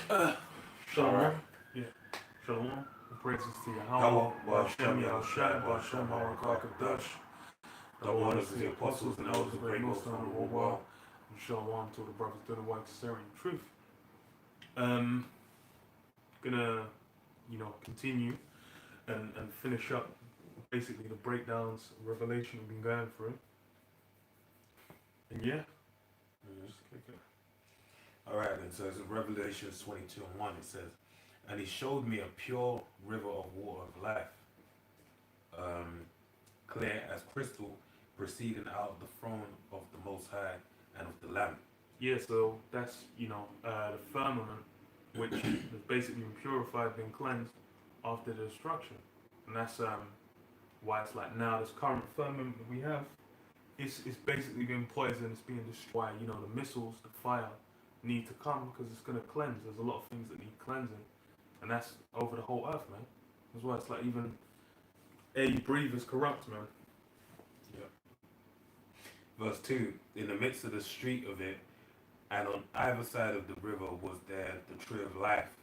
Uh, Alright. Shalom. Yeah. Shalom. Praises to Yahweh. Hello, Bashem Shem Yahushai. Yahushai, Bashem Shem Harakah Harakakadash. Kadash. Double Double honors honors to to the the apostles apostles and and elders elders of of Great Great Millstone Millstone of of the the whole whole world. world. And shalom to the brothers to the white Syrian truth. Um, gonna, continue and finish up basically the breakdowns of Revelation we've been going through. And yeah, Mhm. just kick it. Alright, then, so it's in Revelation 22 and 1. It says, "And he showed me a pure river of water of life, um, clear as crystal, proceeding out of the throne of the Most High and of the Lamb." Yeah, so that's, the firmament, which has basically been purified, been cleansed after the destruction. And that's why it's like now this current firmament that we have, it's basically been poisoned, it's being destroyed. The missiles, the fire need to come because it's going to cleanse. There's a lot of things that need cleansing. And that's over the whole earth, man. That's why it's like even air you breathe is corrupt, man. Yep. Verse 2, "In the midst of the street of it, and on either side of the river was there the tree of life,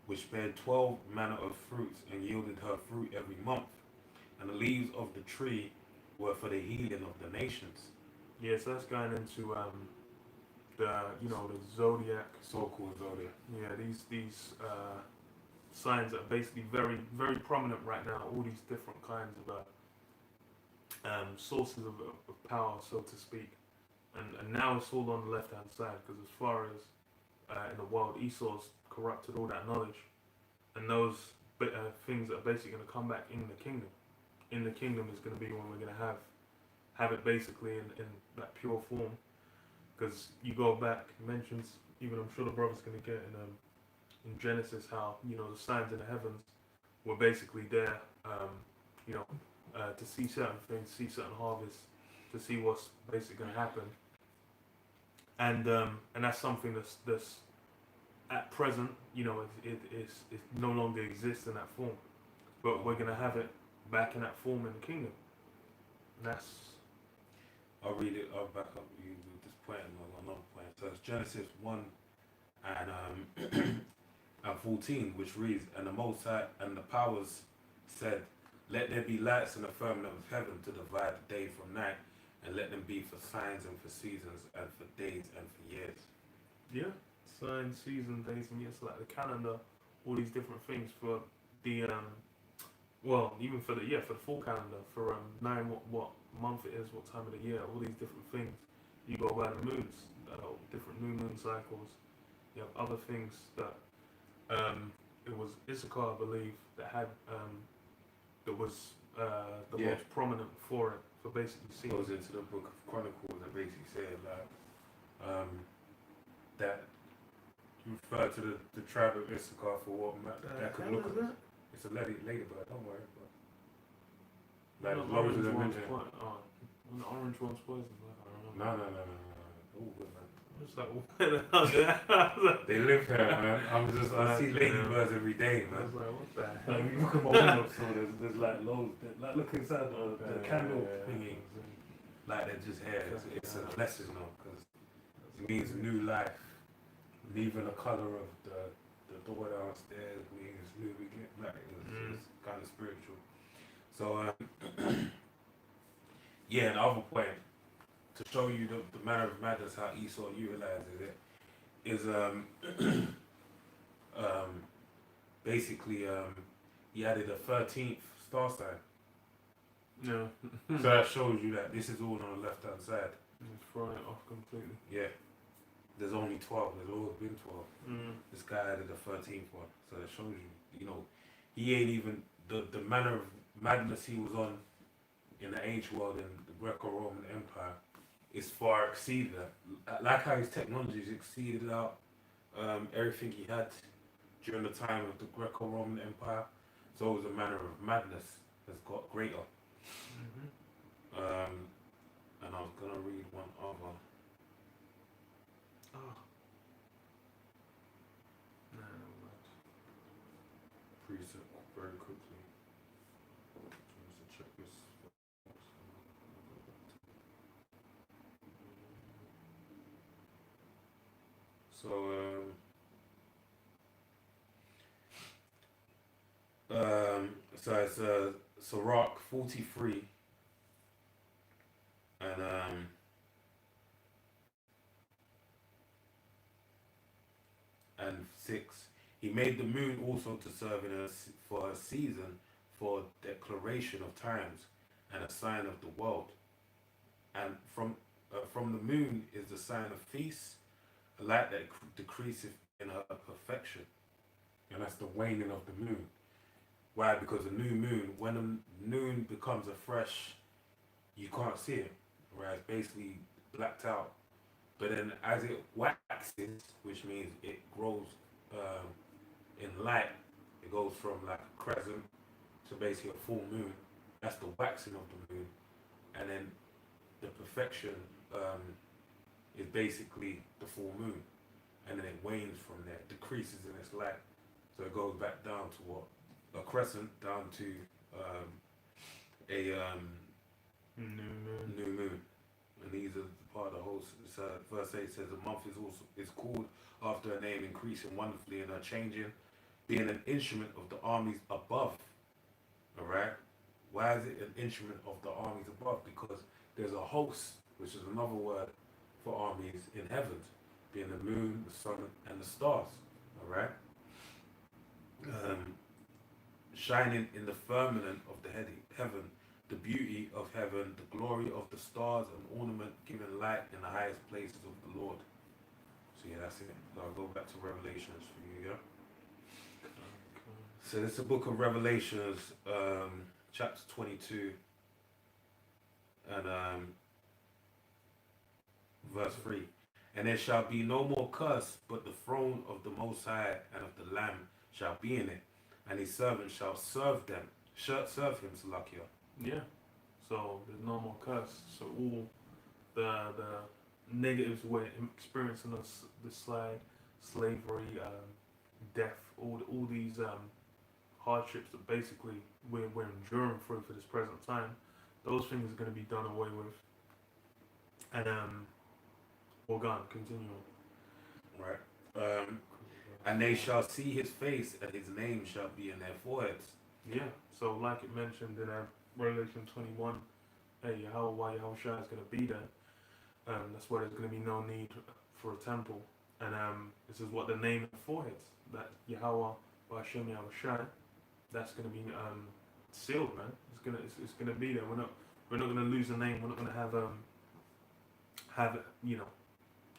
which bare 12 manner of fruits, and yielded her fruit every month. And the leaves of the tree were for the healing of the nations." Yeah, so that's going into the zodiac. So called Zodiac. Yeah, these signs that are basically very very prominent right now. All these different kinds of sources of power, so to speak. And now it's all on the left hand side because as far as in the world, Esau's corrupted all that knowledge, and those things that are basically going to come back in the kingdom. In the kingdom is going to be when we're going to have it basically in that pure form. Because you go back, it mentions, even I'm sure the brother's going to get in Genesis how the signs in the heavens were basically there, you know, to see certain things, see certain harvests, to see what's basically going to happen, and that's something that's at present, it no longer exists in that form, but we're going to have it back in that form in the kingdom. And that's I'll read it, I'll back up you with this point and another point. So it's Genesis 1 and, and 14, which reads, "And the Most High and the powers said, Let there be lights in the firmament of heaven to divide the day from night, and let them be for signs and for seasons and for days and for years." yeah, signs, season, days, and years, like the calendar, all these different things for the well, even for the full calendar for knowing what month it is, what time of the year, all these different things. You go by the moons, different new moon cycles. You have other things that it was Issachar, I believe, that had that was the Yeah, most prominent for it for basically seeing. goes into the book of Chronicles and basically saying like that refer to the tribe of Issachar for what that could Hell look is at. that? It's a lady bird, don't worry. But When like the as long as orange they're one's mentioned. when the orange one's poison, like, I don't know. No. All good, man. It's like what the hell is that? They live here, man. I see Fucking hell. ladybirds every day, I man. was like, what the hell? Like you look at my window, so there's like loads. Like look inside the candle Yeah. thingy. Like they're just here. It's a Yeah. blessing, though, because it means new life. Leaving the color of the door downstairs means new beginning. Like it's kind of spiritual. So yeah, and the other point to show you the manner of madness how Esau utilizes it is um basically he added a 13th star sign. No. So that shows you that this is all on the left hand side. Just throwing it off completely. Yeah. There's only 12. There's always been 12. Mm. This guy added a 13th one. So that shows you, he ain't even, the manner of madness he was on in the ancient world in the Greco-Roman Empire is far exceeded that. Like how his technologies exceeded out everything he had during the time of the Greco-Roman Empire. So the manner of madness has got greater. Mm-hmm. And I was gonna read one other Oh. No, never mind. precept very quickly. Just to check this. So So it's Sirach 43 and 6. He made the moon also to serve for a season, for declaration of times, and a sign of the world. And from the moon is the sign of feast, a light that decreaseth in her perfection. And that's the waning of the moon. Why? Because the new moon, when the moon becomes afresh, you can't see it. Right? It's basically blacked out. But then as it waxes, which means it grows in light, it goes from like a crescent to basically a full moon. That's the waxing of the moon. And then the perfection is basically the full moon. And then it wanes from there, decreases in its light. So it goes back down to what? A crescent down to a new moon. And these are part of the whole verse 8 says the month is called after a name, increasing wonderfully and changing, being an instrument of the armies above. Alright? Why is it an instrument of the armies above? Because there's a host, which is another word for armies in heaven, being the moon, the sun, and the stars. Alright? Shining in the firmament of the heaven, the beauty of heaven, the glory of the stars, and ornament giving light in the highest places of the Lord. So yeah, that's it. So I'll go back to Revelations for you, yeah? So this is the book of Revelations, chapter 22, and verse 3. And there shall be no more curse, but the throne of the Most High and of the Lamb shall be in it, and his servants shall serve them, serve him, Salakia. Yeah. So there's no more curse. So all the negatives we're experiencing, the slide, slavery, death, all these hardships that basically we're enduring through for this present time, those things are going to be done away with. And we're going to continue. Right. And they shall see his face, and his name shall be in their foreheads. Yeah. So like it mentioned in Revelation 21, Yahweh Shai is going to be there. That's why there's going to be no need for a temple. And this is what the name of the foreheads, that Yahweh Hashem Shai, that's going to be sealed, man. It's gonna be there. We're not going to lose the name. We're not going to have it,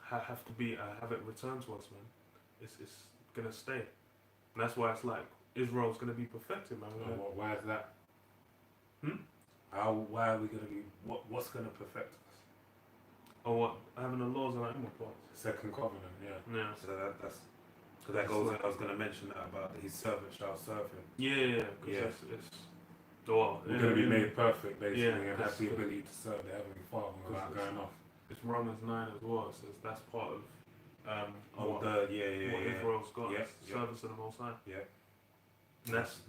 have to be have it returned to us, man. It's going to stay. And that's why it's like Israel's going to be perfected, man. Why is that? Why are we going to be? What's going to perfect us? Oh, what? Having the laws on our inward parts. Second covenant, yeah. Yeah. So that's because that goes. I was going to mention that about his servant shall serve him. Yeah. Yeah. Well, we're going to be made perfect, basically, yeah, and have the ability to serve the Heavenly Father without going off. It's Romans 9 as well. It says that's part of what Israel's got. Yeah, service of the Most High. Yeah. And that's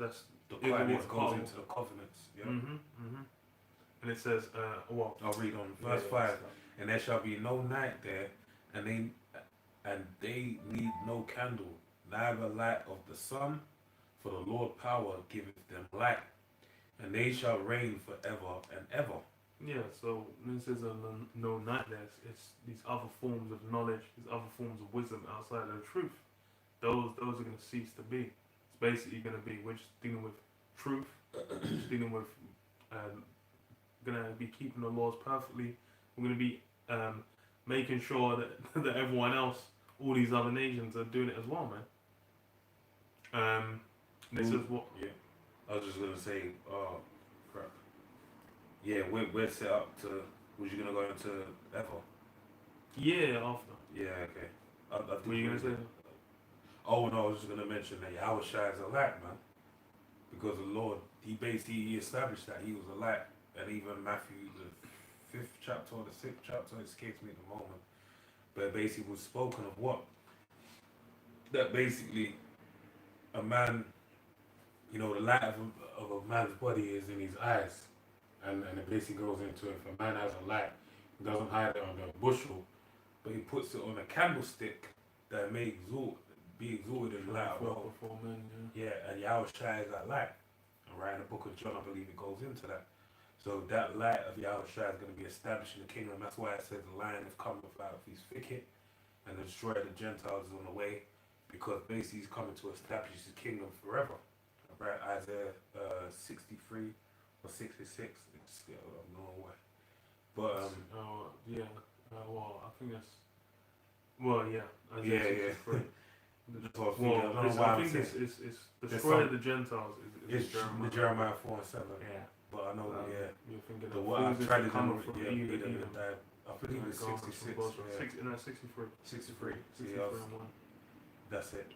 the covenant goes into the covenants. Yeah. And it says, I'll read on verse 5. And there shall be no night there, and they need no candle, neither light of the sun, for the Lord power giveth them light, and they shall reign forever and ever. Yeah, so when it says no night there, it's these other forms of knowledge, these other forms of wisdom outside of the truth. Those are going to cease to be. It's basically going to be, we're just dealing with truth, just dealing with, going to be keeping the laws perfectly. We're going to be making sure that everyone else, all these other nations, are doing it as well, man. This is what. Yeah. I was just gonna say, oh crap. Yeah, we're set up to. Was you gonna go into Ever? Yeah, after. Yeah, okay. What were you gonna say? Oh no, I was just gonna mention that Yahweh Shai is a light, man. Because the Lord, he established that he was a light, and even Matthew, the 5th chapter or the 6th chapter, it escapes me at the moment, but basically was spoken of what? That basically a man, the light of a man's body is in his eyes, and it basically goes into, if a man has a light, he doesn't hide it on a bushel, but he puts it on a candlestick that may be exalted in light. Before men, yeah, and Yahweh Shai is that light. right? In the book of John, I believe it goes into that. So that light of Yahushua is going to be established in the kingdom. That's why it says the lion has come out of his thicket and the destroyer of the Gentiles is on the way, because basically he's coming to establish his kingdom forever. Right? Isaiah 63 or 66. It's a long way. But yeah. Well, I think that's. Well, yeah. yeah. Well, I think it's destroy the Gentiles. It's the Jeremiah 4 and 7. Yeah. But I know, You're thinking the of what I've tried to coming from yeah, Edom. I think it was 66. Yeah. 63. 63. 63 See, and 1. that's it.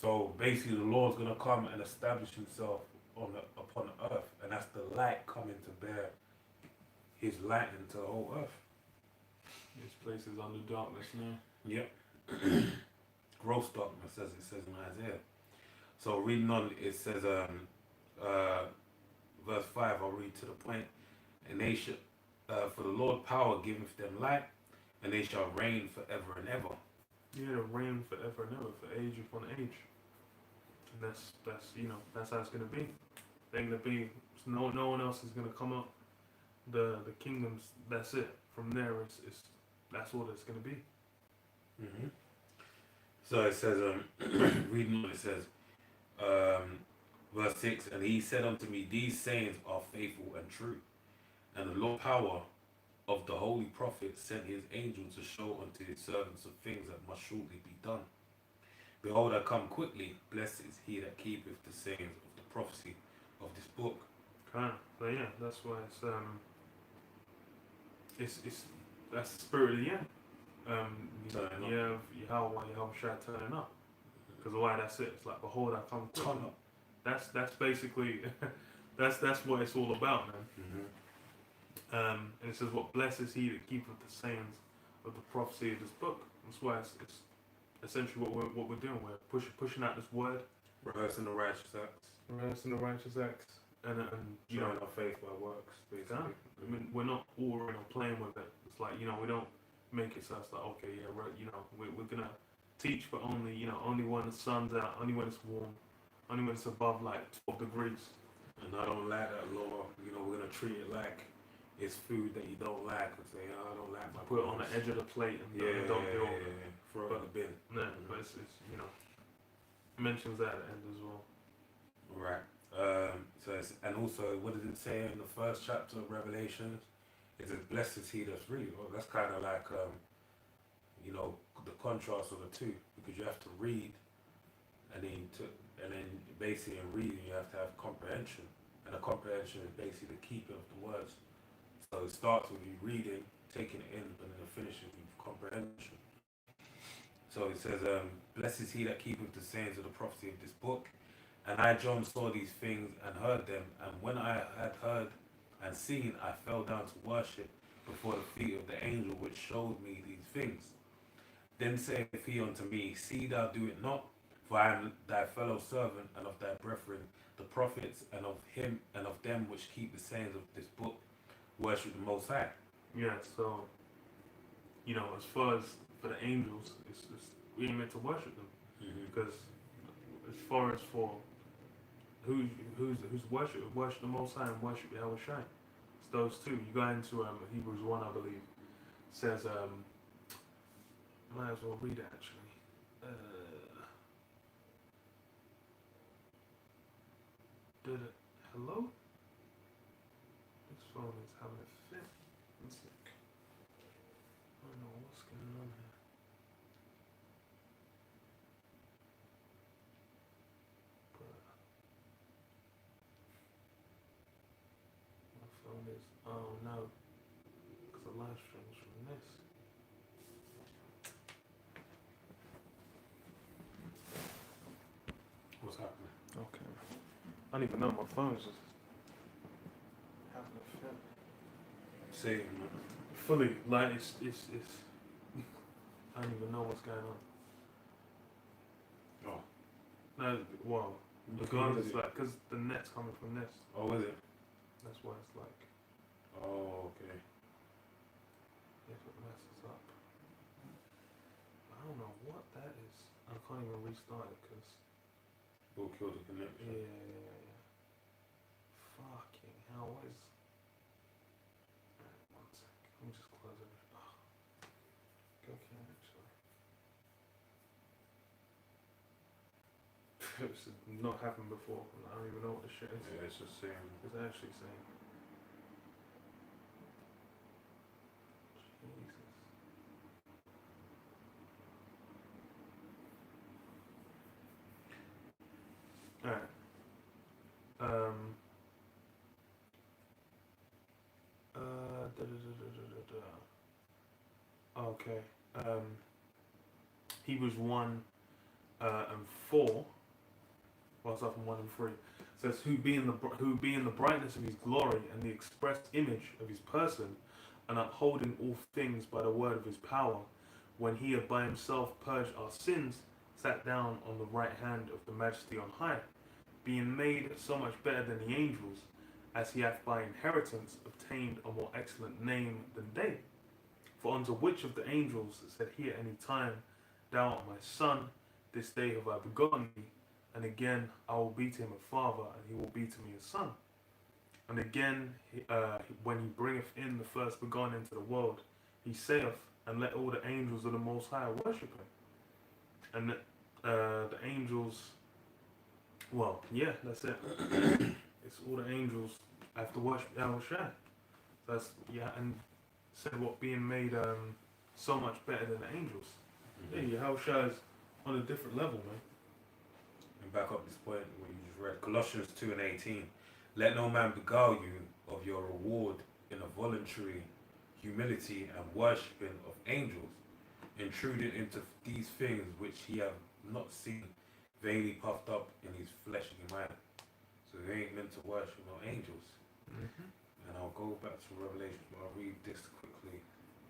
So basically, the Lord's gonna come and establish Himself upon the earth, and that's the light coming to bear His light into the whole earth. This place is under darkness now. Yep. Gross darkness, as it says in Isaiah. So reading on, it says, verse 5, I'll read to the point. And they shall, for the Lord power giveth them light, and they shall reign forever and ever. Yeah, to reign forever and ever, for age upon age. And that's how it's gonna be. They're gonna be no one else is gonna come up. The kingdoms, that's it. From there, it's that's what it's gonna be. Mm-hmm. So it says, reading on, it says, verse 6, and he said unto me, these sayings are faithful and true. And the Lord power of the holy prophet sent his angel to show unto his servants of things that must shortly be done. Behold, I come quickly. Blessed is he that keepeth the sayings of the prophecy of this book. Okay. So yeah, that's why it's that's the spirit of the end. You have Yahushua turning up. Because why? That's it. It's like, behold, I come quickly. Turn up. That's basically that's what it's all about, man. Mm-hmm. And it says, what blesses he that keepeth the sayings of the prophecy of this book. That's why it's essentially what we're doing. We're pushing out this word, Rehearsing the righteous acts. rehearsing the righteous acts, and you know, Showing our faith by works, basically. I mean, we're not all playing with it. It's like, we don't make it so it's like, okay, yeah, we're gonna teach, but only when the sun's out, only when it's warm, only when it's above like 12 degrees. And I don't like that law. We're gonna treat it like it's food that you don't like, and say, oh, I don't like my. Put it on the edge of the plate and don't do it. Throw it in the bin. No, but it's mentions that at the end as well. Right. And also, what does it say in the first chapter of Revelations? It says, "Blessed is he that's read." Well, that's kind of like the contrast of the two, because you have to read, and then basically in reading you have to have comprehension, and the comprehension is basically the keeping of the words. So it starts with you reading, taking it in, and then it finishes with comprehension. So it says, "Blessed is he that keepeth the sayings of the prophecy of this book. And I, John, saw these things and heard them. And when I had heard and seen, I fell down to worship before the feet of the angel which showed me these things. Then saith he unto me, See thou do it not, for I am thy fellow servant and of thy brethren, the prophets, and of him and of them which keep the sayings of this book. Worship the Most High." Yeah, so as far as for the angels, we ain't meant to worship them, because as far as for who's worship the Most High and worship Yahushua, it's those two. You go into Hebrews 1, I believe, says might as well read it actually. Hello? This phone is having a fit. One sec. I don't know what's going on here. But my phone is, oh no, because the live stream's from this. What's happening? Okay. I don't even know, my phone's just having a fit. Say, Fully, like it's I don't even know what's going on. Oh. No, well, regardless, like, because the net's coming from this. Oh, is it? That's why it's like, Oh, okay. if it messes up. I don't know what that is. I can't even restart it because, Will kill the connection. yeah. Fucking hell, what is... Right, one sec. Let me just close everything. Oh, okay, actually. It's not happened before. I don't even know what the shit is. Yeah, it's just saying. It's actually saying. Jesus. Alright. Okay. Hebrews 1 and 4. Well, it's up in 1 and 3. Says, who being the brightness of his glory and the express image of his person, and upholding all things by the word of his power, when he had by himself purged our sins, sat down on the right hand of the majesty on high, being made so much better than the angels, as he hath by inheritance obtained a more excellent name than they. For unto which of the angels said he at any time, Thou art my son, this day have I begotten thee, and again I will be to him a father, and he will be to me a son. And again, when he bringeth in the first begotten into the world, he saith, and let all the angels of the Most High worship him. And the angels, well, yeah, that's it. It's all the angels have to worship Yahushua. That's, yeah, and said what, being made so much better than the angels. Yeah, Yahushua is on a different level, man. And back up this point what you just read, Colossians 2 and 18. Let no man beguile you of your reward in a voluntary humility and worshipping of angels, intruding into these things which he have not seen, vainly puffed up in his fleshly mind. So he ain't meant to worship no angels. And I'll go back to Revelation, but I'll read this quickly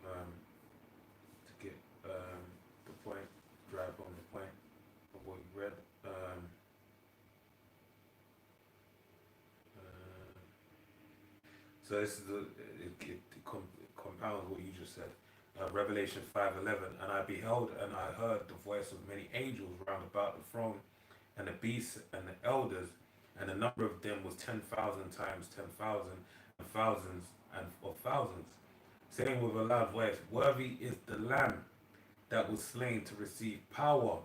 to get the point, drive on the point of what you read. So this is it compounds what you just said. Revelation 5:11, and I beheld and I heard the voice of many angels round about the throne, and the beasts and the elders, and the number of them was 10,000 times 10,000, and thousands and of thousands, saying with a loud voice, Worthy is the Lamb that was slain to receive power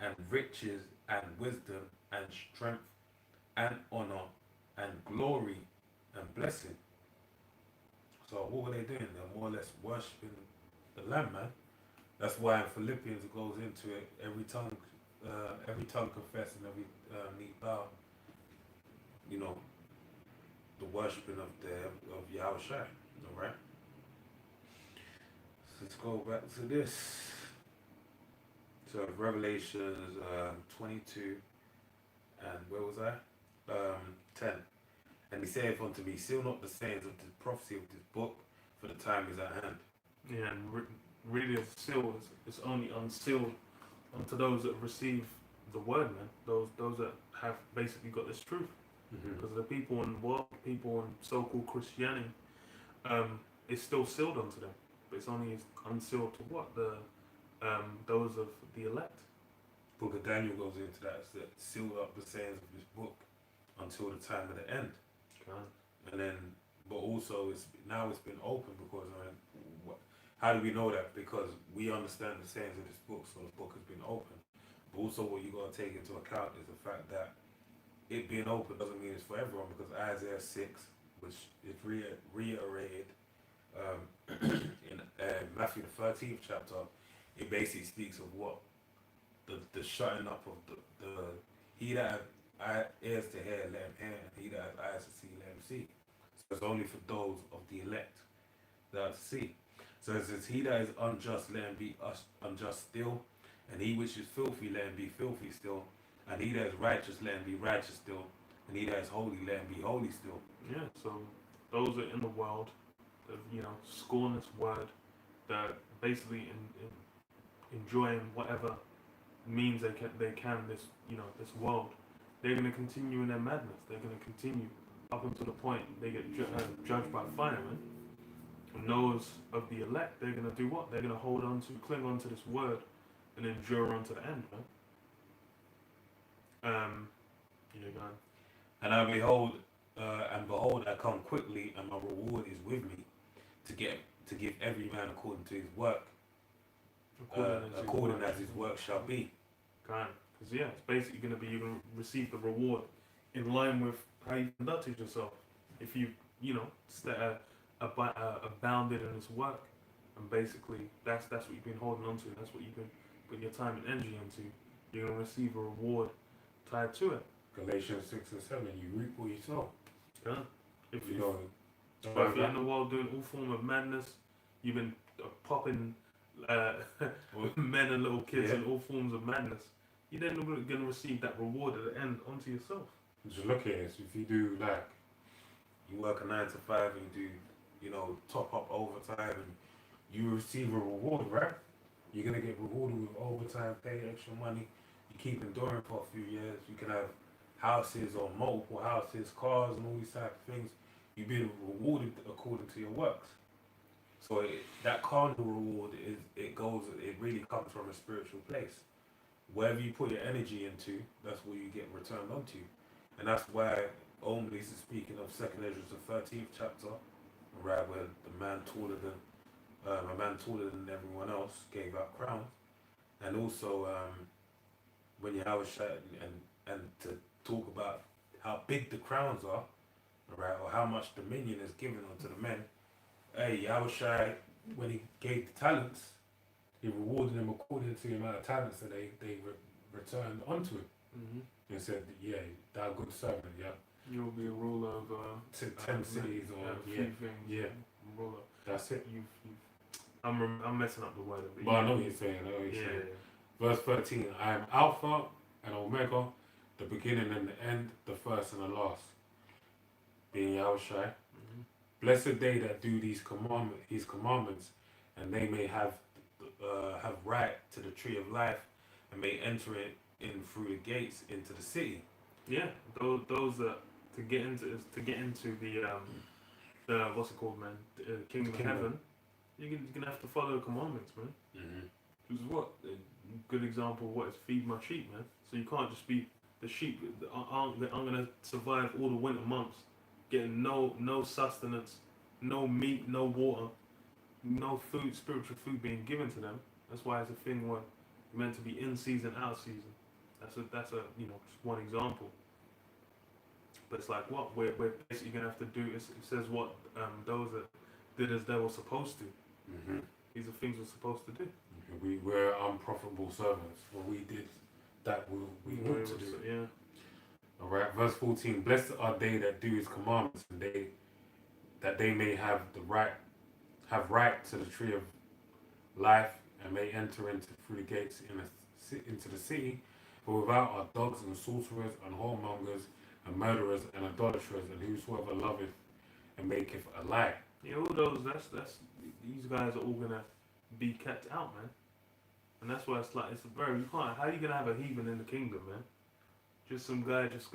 and riches and wisdom and strength and honor and glory and blessing. So what were they doing? They're more or less worshipping the Lamb, man. That's why in Philippians it goes into it, every tongue confess and every knee bow. You know, the worshipping of Yahushua. Alright? So let's go back to this. So Revelations 22 and where was I? 10. And he saith unto me, Seal not the sayings of the prophecy of this book, for the time is at hand. Yeah, and really a seal is only unsealed unto those that receive the word, man. Those that have basically got this truth. Because the people in the world, people in so-called Christianity, it's still sealed unto them. But it's only unsealed to what? Those of the elect. Book of Daniel goes into that, so seal up the sayings of this book until the time of the end. Okay. And then, but also it's been open because how do we know that? Because we understand the sayings of this book, so the book has been open. But also what you got to take into account is the fact that it being open doesn't mean it's for everyone, because Isaiah 6, which is reiterated in Matthew the 13th chapter, it basically speaks of what the shutting up of the he that have ears to hear, let him hear, and he that has eyes to see, let him see. So it's only for those of the elect that are to see. So it says, he that is unjust, let him be unjust still, and he which is filthy, let him be filthy still, and he that is righteous, let him be righteous still, and he that is holy, let him be holy still. Yeah, so those are in the world that, scorn this word, that basically enjoying whatever means they can this world, they're going to continue in their madness. They're going to continue up until the point they get judged by fire, man. And those of the elect, they're going to do what? They're going to cling on to this word and endure on to the end, man. And I behold and behold, I come quickly, and my reward is with me, to give every man according to his work, according as his work shall be. Kind. Because yeah, it's basically going to be, you're going to receive the reward in line with how you conducted yourself. If you, you know, abounded in his work, and basically that's what you've been holding on to. That's what you've been putting your time and energy into. You're going to receive a reward tied to it. Galatians 6 and 7. You reap what you sow. Yeah. If You know. if you're in the world doing all form of madness, you've been popping men and little kids in all forms of madness. You're then going to receive that reward at the end onto yourself. Just look at it. If you do like, you work a 9 to 5 and you do, you know, top up overtime and you receive a reward, right? You're gonna get rewarded with overtime pay, extra money. You keep enduring for a few years. You can have houses or multiple houses, cars, and all these type of things. You've been rewarded according to your works. So that carnal reward it really comes from a spiritual place. Wherever you put your energy into, that's what you get returned onto. And that's why Omnis is speaking of 2nd Ezra, the 13th chapter, right, where a man taller than everyone else gave out crowns. And also when you have a shot and to talk about how big the crowns are, right, or how much dominion is given unto the men. Hey, Yahushua, when he gave the talents, he rewarded them according to the amount of talents that they returned onto him. Mm-hmm. And said, yeah, thou good servant, yeah. You'll be a ruler of 10 cities or a few things. Yeah. Ruler. That's it. I'm messing up the word. But I know what you're saying. Yeah. Verse 13, I am Alpha and Omega, the beginning and the end, the first and the last. Being Yahushua. Mm-hmm. Blessed they that do his commandments, and they may have right to the tree of life, and may enter it in through the gates into the city. Yeah, those that to get into the what's it called, man? The kingdom of heaven. You're gonna have to follow the commandments, man. Mm-hmm. Which is what a good example of what is feed my sheep, man. So you can't just be the sheep that aren't gonna survive all the winter months, getting no sustenance, no meat, no water, no food, spiritual food being given to them. That's why it's a thing where you're meant to be in season, out season. That's a just one example. But it's like what we're basically gonna have to do. It says what those that did as they were supposed to. Mm-hmm. These are things we're supposed to do. We were unprofitable servants. What we did, that we ought to do. Yeah. All right. Verse 14. Blessed are they that do his commandments, and they may have right to the tree of life, and may enter into through the gates into the city. But without are dogs and sorcerers and whoremongers and murderers and idolaters and whosoever loveth and maketh a lie. Yeah, all those. That's these guys are all gonna be kept out, man. And that's why it's like you can't. How are you gonna have a heathen in the kingdom, man? Just some guy just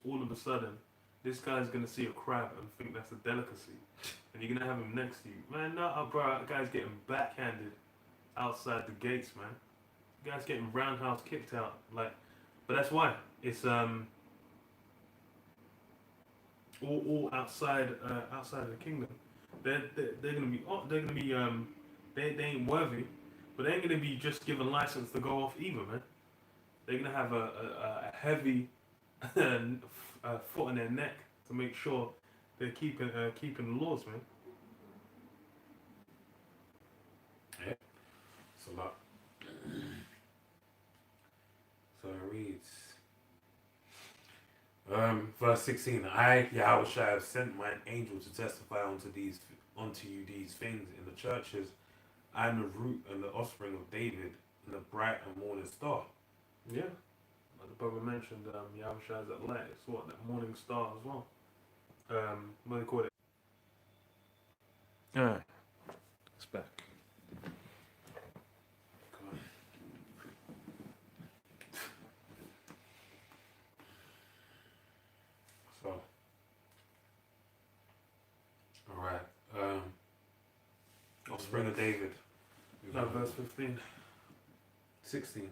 all of a sudden, this guy's gonna see a crab and think that's a delicacy, and you're gonna have him next to you, man. No, bro, that guy's getting backhanded outside the gates, man. The guy's getting roundhouse kicked out, like. But that's why it's all outside of the kingdom. They're gonna be they ain't worthy, but they ain't gonna be just given license to go off either, man. They're gonna have a heavy foot in their neck to make sure they're keeping the laws, man. Yeah, it's a lot. So it reads, verse 16. I, Yahushua, have sent mine angel to testify unto you these things in the churches. I am the root and the offspring of David, and the bright and morning star. Yeah, like the brother mentioned, Yahushua is that light. It's what, that morning star as well. What do they call it? Alright, it's back. So, alright. Offspring of David. No, verse 15. 16.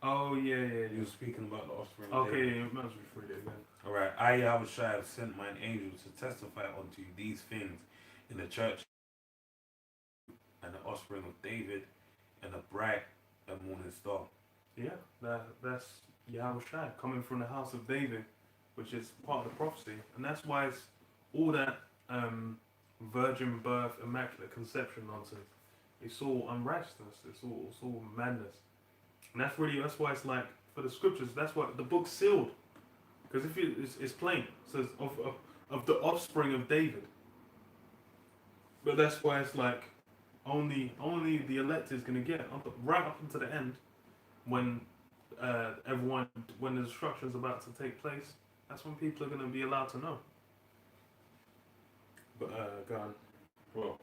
Oh yeah, yeah, You yeah. were speaking about the offspring of Okay, David. yeah, you might as well read it again. Alright, I Yahushua have sent mine angel to testify unto you these things in the church and the offspring of David and the bright and morning star. Yeah, that's Yahweh Shai coming from the house of David, which is part of the prophecy, and that's why it's all that virgin birth, immaculate conception nonsense. It's all unrighteousness. It's all madness, and that's why it's like for the scriptures. That's why the book's sealed, because if it's plain, it says of the offspring of David, but that's why it's like only the elect is gonna get right up until the end when everyone when the destruction is about to take place. That's when people are going to be allowed to know. But go on. Well,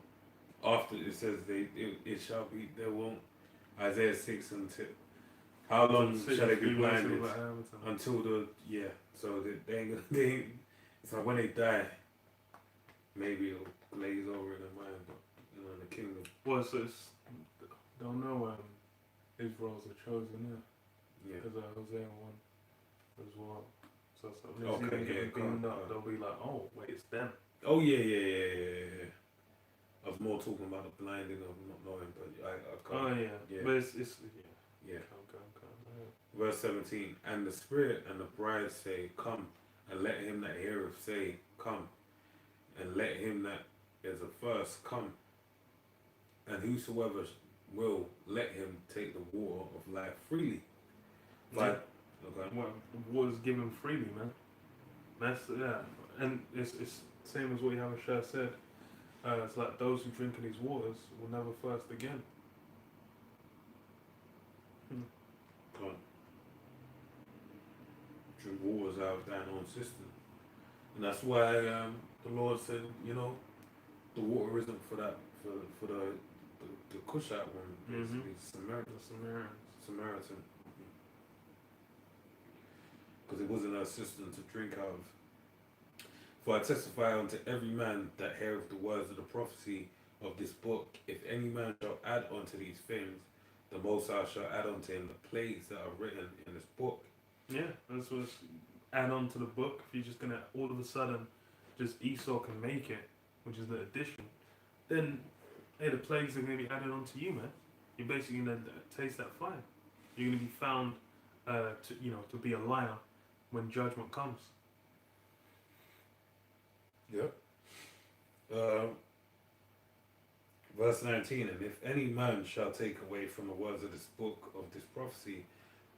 after it says it shall be, there won't. Isaiah 6 until. How long shall they be blinded? Until yeah. So they ain't gonna, it's like when they die, maybe it'll glaze over in their mind, but in the kingdom. Well, so it's, don't know Israel's are chosen, Yeah. because Hosea 1 as well. So when Okay, they yeah, get beamed up, they'll be like, oh, wait, it's them. Oh yeah. I was more talking about the blinding of not knowing, but I Oh, can't. yeah. Yeah. But it's yeah. Yeah. Come. Verse 17, and the Spirit and the bride say, come, and let him that heareth say, come, and let him that is athirst come, and whosoever will, let him take the water of life freely. But, okay. Well, water's given freely, man. That's and it's same as what Yahushua said. It's like those who drink of these waters will never thirst again. Come. Drink waters out of thine own cistern. And that's why the Lord said, the water isn't for that, for the Cushite one, basically, Samaritan. Because it wasn't a cistern to drink out of. For I testify unto every man that heareth the words of the prophecy of this book, if any man shall add unto these things, the Most High shall add unto him the plagues that are written in this book. Yeah, that's what's add on to the book. If you're just gonna all of a sudden just Esau can make it, which is the addition, then hey, the plagues are gonna be added on to you, man. You're basically gonna taste that fire. You're gonna be found to be a liar when judgment comes. Yep. Verse 19, and if any man shall take away from the words of this book of this prophecy,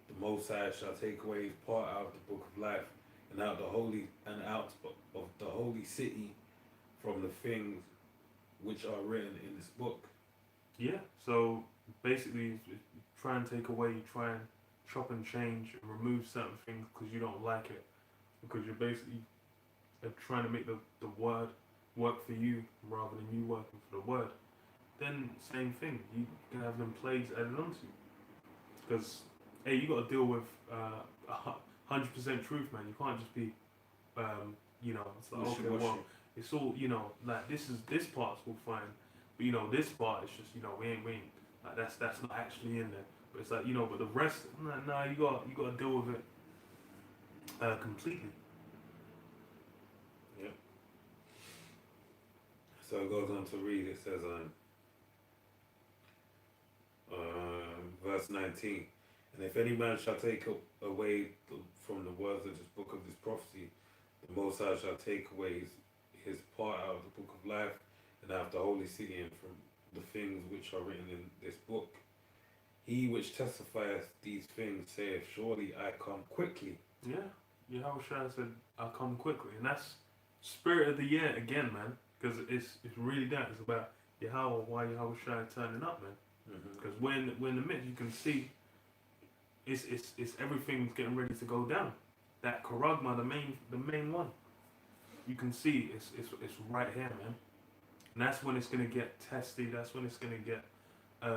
the Most High shall take away his part out of the book of life, and out of the holy city from the things which are written in this book. Yeah. So basically, try and take away, try and chop and change, and remove certain things because you don't like it, because you're basically trying to make the word work for you rather than you working for the word. Then same thing, you can have them plagues added onto you, because hey, you got to deal with 100% truth, man. You can't just be it's like okay, well, it's all like this part's all fine, but this part is just we ain't like that's not actually in there. But it's like but the rest, nah, you got to deal with it completely. Yep. So it goes on to read. It says verse 19, and if any man shall take away from the words of this book of this prophecy, the Most High shall take away his part out of the book of life, and out of the holy city, and from the things which are written in this book. He which testifieth these things saith, surely I come quickly. Yeah, Yahushua said, I'll come quickly. And that's spirit of the year again, man. Because it's really that. It's about Yahweh, why Yahushua turning up, man. Because when in the midst, you can see it's everything's getting ready to go down. That Karagma, the main one. You can see it's right here, man. And that's when it's gonna get testy. That's when it's gonna get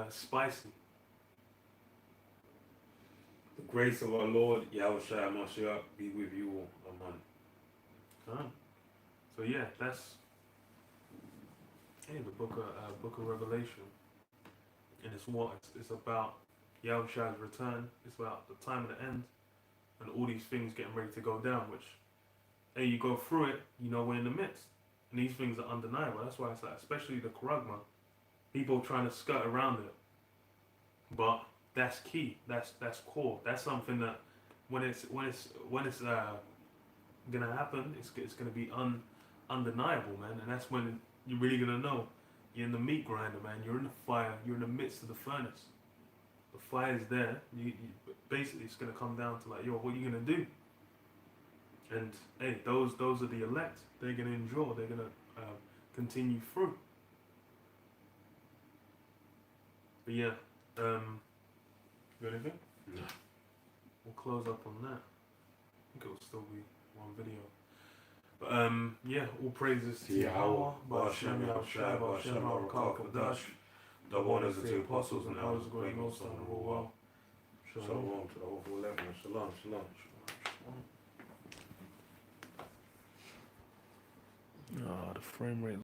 spicy. The grace of our Lord Yahushua Mashiach be with you all. Amen. So yeah, that's the book of Revelation, and it's about Yahushua's return. It's about the time of the end, and all these things getting ready to go down. Which, hey, you go through it, you know we're in the midst, and these things are undeniable. That's why it's like, especially the Qur'an, people trying to skirt around it, but that's key. That's core. That's something that when it's gonna happen, it's gonna be undeniable, man. And that's when you're really gonna know. You're in the meat grinder, man. You're in the fire. You're in the midst of the furnace. The fire's there. You basically, it's gonna come down to like, yo, what are you gonna do? And hey, those are the elect. They're gonna endure. They're gonna continue through. But yeah, got anything? No. We'll close up on that. I think it'll still be one video. But yeah, all praises to Yahweh, Ba'ashem Yahushua, Ba'ashem Harakal Kadash, the wonders of the apostles and elders of great most on the whole world. Shalom to the whole 11. Shalom, shalom. Oh, the frame rate.